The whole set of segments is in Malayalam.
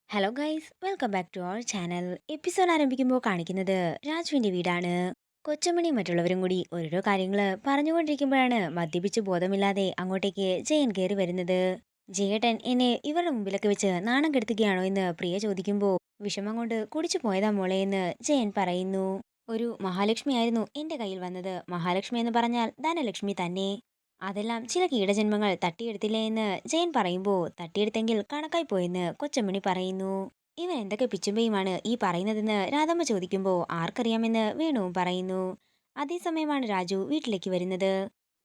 Hello guys, welcome back to our channel. Episode ആരംഭിക്കുമ്പോൾ കാണിക്കുന്നത് രാജുവിന്റെ വീടാണ്. കൊച്ചമണിയും മറ്റുള്ളവരും കൂടി ഓരോരോ കാര്യങ്ങൾ പറഞ്ഞുകൊണ്ടിരിക്കുമ്പോഴാണ് മദ്യപിച്ച് ബോധമില്ലാതെ അങ്ങോട്ടേക്ക് ജയൻ കയറി വരുന്നത്. ജയേട്ടൻ എന്നെ ഇവരുടെ മുമ്പിലൊക്കെ വെച്ച് നാണം കെടുത്തുകയാണോ എന്ന് പ്രിയ ചോദിക്കുമ്പോൾ വിഷമം കൊണ്ട് കുടിച്ചു പോയതാ മോളെ എന്ന് ജയൻ പറയുന്നു. ഒരു മഹാലക്ഷ്മി ആയിരുന്നു എന്റെ കയ്യിൽ വന്നത്. മഹാലക്ഷ്മി എന്ന് പറഞ്ഞാൽ ധനലക്ഷ്മി തന്നെ. അതെല്ലാം ചില കീടജന്മങ്ങൾ തട്ടിയെടുത്തില്ലേ എന്ന് ജയൻ പറയുമ്പോൾ തട്ടിയെടുത്തെങ്കിൽ കണക്കായി പോയെന്ന് കൊച്ചമ്മണി പറയുന്നു. ഇവൻ എന്തൊക്കെ പിച്ചുമ്പയുമാണ് ഈ പറയുന്നതെന്ന് രാധമ്മ ചോദിക്കുമ്പോൾ ആർക്കറിയാമെന്ന് വേണുവും പറയുന്നു. അതേസമയമാണ് രാജു വീട്ടിലേക്ക് വരുന്നത്.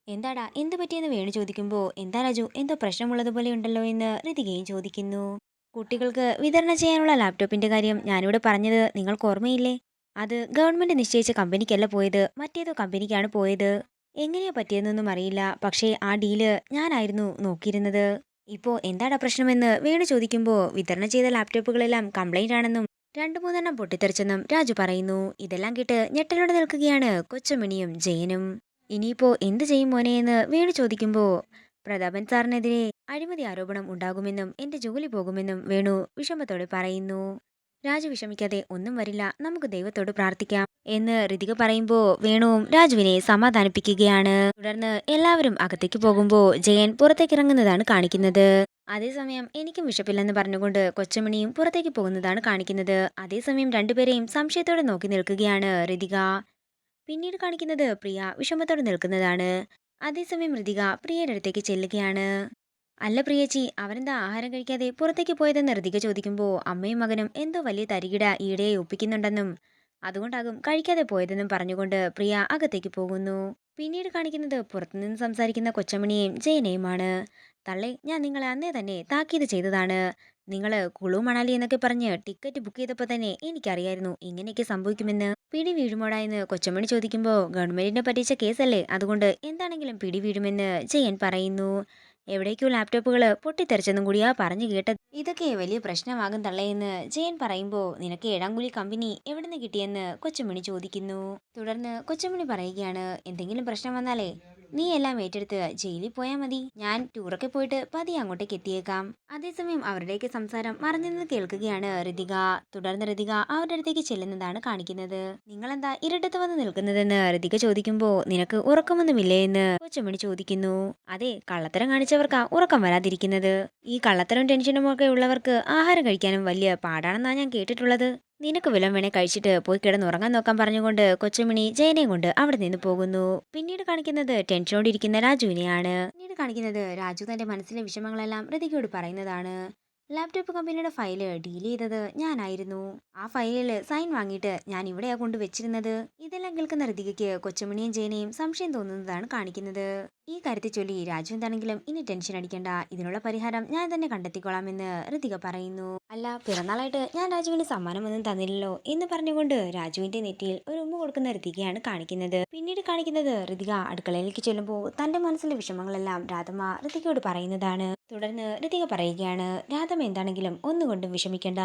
എന്താടാ എന്ത് പറ്റിയെന്ന് വേണു ചോദിക്കുമ്പോൾ എന്താ രാജു എന്തോ പ്രശ്നമുള്ളതുപോലെ ഉണ്ടല്ലോ എന്ന് ഋതികയും ചോദിക്കുന്നു. കുട്ടികൾക്ക് വിതരണം ചെയ്യാനുള്ള ലാപ്ടോപ്പിന്റെ കാര്യം ഞാനിവിടെ പറഞ്ഞത് നിങ്ങൾക്ക് ഓർമ്മയില്ലേ? അത് ഗവൺമെന്റ് നിശ്ചയിച്ച കമ്പനിക്കല്ല പോയത്, മറ്റേതോ കമ്പനിക്കാണ് പോയത്. എങ്ങനെയാ പറ്റിയതെന്നൊന്നും അറിയില്ല. പക്ഷേ ആ ഡീല് ഞാനായിരുന്നു നോക്കിയിരുന്നത്. ഇപ്പോ എന്താടാ പ്രശ്നമെന്ന് വേണു ചോദിക്കുമ്പോൾ വിതരണം ചെയ്ത ലാപ്ടോപ്പുകളെല്ലാം കംപ്ലൈന്റ് ആണെന്നും രണ്ടു മൂന്നെണ്ണം പൊട്ടിത്തെറിച്ചെന്നും രാജു പറയുന്നു. ഇതെല്ലാം കേട്ട് ഞെട്ടലോടെ നിൽക്കുകയാണ് കൊച്ചമണിയും ജയനും. ഇനിയിപ്പോ എന്ത് ചെയ്യും മോനെ എന്ന് വേണു ചോദിക്കുമ്പോൾ പ്രതാപൻ സാറിനെതിരെ അഴിമതി ആരോപണം ഉണ്ടാകുമെന്നും എന്റെ ജോലി പോകുമെന്നും വേണു വിഷമത്തോടെ പറയുന്നു. രാജു വിഷമിക്കാതെ ഒന്നും വരില്ല, നമുക്ക് ദൈവത്തോട് പ്രാർത്ഥിക്കാം എന്ന് ഋതിക പറയുമ്പോൾ വേണുവും രാജുവിനെ സമാധാനിപ്പിക്കുകയാണ്. തുടർന്ന് എല്ലാവരും അകത്തേക്ക് പോകുമ്പോൾ ജയൻ പുറത്തേക്ക് ഇറങ്ങുന്നതാണ് കാണിക്കുന്നത്. അതേസമയം എനിക്കും വിശപ്പില്ലെന്ന് പറഞ്ഞുകൊണ്ട് കൊച്ചമണിയും പുറത്തേക്ക് പോകുന്നതാണ് കാണിക്കുന്നത്. അതേസമയം രണ്ടുപേരെയും സംശയത്തോടെ നോക്കി നിൽക്കുകയാണ് ഋതിക. പിന്നീട് കാണിക്കുന്നത് പ്രിയ വിഷമത്തോടെ നിൽക്കുന്നതാണ്. അതേസമയം ഋതിക പ്രിയയുടെ അടുത്തേക്ക് ചെല്ലുകയാണ്. അല്ല പ്രിയേച്ചി, അവനെന്താ ആഹാരം കഴിക്കാതെ പുറത്തേക്ക് പോയതെന്ന് ഋതിക ചോദിക്കുമ്പോൾ അമ്മയും മകനും എന്തോ വലിയ തരികിട ഈടെയായി ഒപ്പിക്കുന്നുണ്ടെന്നും അതുകൊണ്ടാകും കഴിക്കാതെ പോയതെന്നും പറഞ്ഞുകൊണ്ട് പ്രിയ അകത്തേക്ക് പോകുന്നു. പിന്നീട് കാണിക്കുന്നത് പുറത്തുനിന്ന് സംസാരിക്കുന്ന കൊച്ചമണിയെയും ജയനെയുമാണ്. തള്ളേ, ഞാൻ നിങ്ങളെ അന്നേ തന്നെ താക്കീത് ചെയ്തതാണ്. നിങ്ങൾ കുളു മണാലി എന്നൊക്കെ പറഞ്ഞ് ടിക്കറ്റ് ബുക്ക് ചെയ്തപ്പോൾ തന്നെ എനിക്കറിയായിരുന്നു ഇങ്ങനെയൊക്കെ സംഭവിക്കുമെന്ന്. പിടി വീഴുമോടാ എന്ന് കൊച്ചമണി ചോദിക്കുമ്പോൾ ഗവൺമെന്റിനെ പറ്റിച്ച കേസല്ലേ, അതുകൊണ്ട് എന്താണെങ്കിലും പിടി വീഴുമെന്ന് ജയൻ പറയുന്നു. എവിടേക്കോ ലാപ്ടോപ്പുകൾ പൊട്ടിത്തെറിച്ചെന്നും കൂടിയാ പറഞ്ഞു കേട്ടത്. ഇതൊക്കെ വലിയ പ്രശ്നമാകും തള്ളയെന്ന് ജയൻ പറയുമ്പോൾ നിനക്ക് ഏഴാംകുലി കമ്പനി എവിടെ നിന്ന് കിട്ടിയെന്ന് കൊച്ചുമണി ചോദിക്കുന്നു. തുടർന്ന് കൊച്ചുമണി പറയുകയാണ്, എന്തെങ്കിലും പ്രശ്നം വന്നാലേ നീ എല്ലാം ഏറ്റെടുത്ത് ജയിലിൽ പോയാൽ മതി. ഞാൻ ടൂറൊക്കെ പോയിട്ട് പതിയെ അങ്ങോട്ടേക്ക് എത്തിയേക്കാം. അതേസമയം അവരുടെയൊക്കെ സംസാരം മറഞ്ഞെന്ന് കേൾക്കുകയാണ് ഋതിക. തുടർന്ന് ഋതിക അവരുടെ അടുത്തേക്ക് ചെല്ലുന്നതാണ് കാണിക്കുന്നത്. നിങ്ങളെന്താ ഇരുട്ടത്ത് വന്ന് നിൽക്കുന്നതെന്ന് ഋതിക ചോദിക്കുമ്പോൾ നിനക്ക് ഉറക്കമൊന്നുമില്ലേ എന്ന് കൊച്ചുമണി ചോദിക്കുന്നു. അതെ, കള്ളത്തരം കാണിച്ചവർക്കാ ഉറക്കം വരാതിരിക്കുന്നത്. ഈ കള്ളത്തരം ടെൻഷനും ഒക്കെ ഉള്ളവർക്ക് ആഹാരം കഴിക്കാനും വലിയ പാടാണെന്നാ ഞാൻ കേട്ടിട്ടുള്ളത്. നിനക്ക് വല്ലതും വേണേ കഴിച്ചിട്ട് പോയി കിടന്നുറങ്ങാൻ നോക്കാൻ പറഞ്ഞുകൊണ്ട് കൊച്ചുമണി ജയനെയും കൊണ്ട് അവിടെ നിന്ന് പോകുന്നു. പിന്നീട് കാണിക്കുന്നത് ടെൻഷനോടിരിക്കുന്ന രാജുവിനെയാണ്. പിന്നീട് കാണിക്കുന്നത് രാജു തന്റെ മനസ്സിലെ വിഷമങ്ങളെല്ലാം ഋതികയോട് പറയുന്നതാണ്. ലാപ്ടോപ്പ് കമ്പനിയുടെ ഫയല് ഡീൽ ചെയ്തത് ഞാനായിരുന്നു. ആ ഫയലിൽ സൈൻ വാങ്ങിയിട്ട് ഞാൻ ഇവിടെയാ കൊണ്ട് വെച്ചിരുന്നത്. ഇതെല്ലാം കേൾക്കുന്ന ഋതികയ്ക്ക് കൊച്ചുമണിയും ജയനെയും സംശയം തോന്നുന്നതാണ് കാണിക്കുന്നത്. ഈ കാര്യത്തെ ചൊല്ലി രാജു എന്താണെങ്കിലും ഇനി ടെൻഷൻ അടിക്കണ്ട, ഇതിനുള്ള പരിഹാരം ഞാൻ തന്നെ കണ്ടെത്തിക്കൊള്ളാമെന്ന് ഋതിക പറയുന്നു. അല്ല, പിറന്നാളായിട്ട് ഞാൻ രാജുവിന് സമ്മാനമൊന്നും തന്നില്ലല്ലോ എന്ന് പറഞ്ഞുകൊണ്ട് രാജുവിന്റെ നെറ്റിയിൽ ഒരു ഉമ്മ കൊടുക്കുന്ന ഋതികയാണ് കാണിക്കുന്നത്. പിന്നീട് കാണിക്കുന്നത് ഋതിക അടുക്കളയിലേക്ക് ചെല്ലുമ്പോൾ തന്റെ മനസ്സിലെ വിഷമങ്ങളെല്ലാം രാധമ്മ ഋതികയോട് പറയുന്നതാണ്. തുടർന്ന് ഋതിക പറയുകയാണ്, രാധമ്മ എന്താണെങ്കിലും ഒന്നുകൊണ്ടും വിഷമിക്കണ്ട,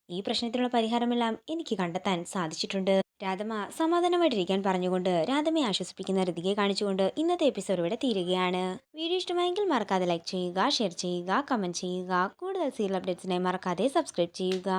ഈ പ്രശ്നത്തിനുള്ള പരിഹാരമെല്ലാം എനിക്ക് കണ്ടെത്താൻ സാധിച്ചിട്ടുണ്ട്. രാധമ്മ സമാധാനമായിട്ടിരിക്കാൻ പറഞ്ഞുകൊണ്ട് രാധമ്മയെ ആശ്വസിപ്പിക്കുന്ന ഋതികയെ കാണിച്ചുകൊണ്ട് ഇന്നത്തെ എപ്പിസോഡ് ഇവിടെ തീരുകയാണ്. വീഡിയോ ഇഷ്ടമായെങ്കിൽ മറക്കാതെ ലൈക്ക് ചെയ്യുക, ഷെയർ ചെയ്യുക, കമന്റ് ചെയ്യുക. കൂടുതൽ സീരിയൽ അപ്ഡേറ്റ്സിനായി മറക്കാതെ സബ്സ്ക്രൈബ് ചെയ്യുക.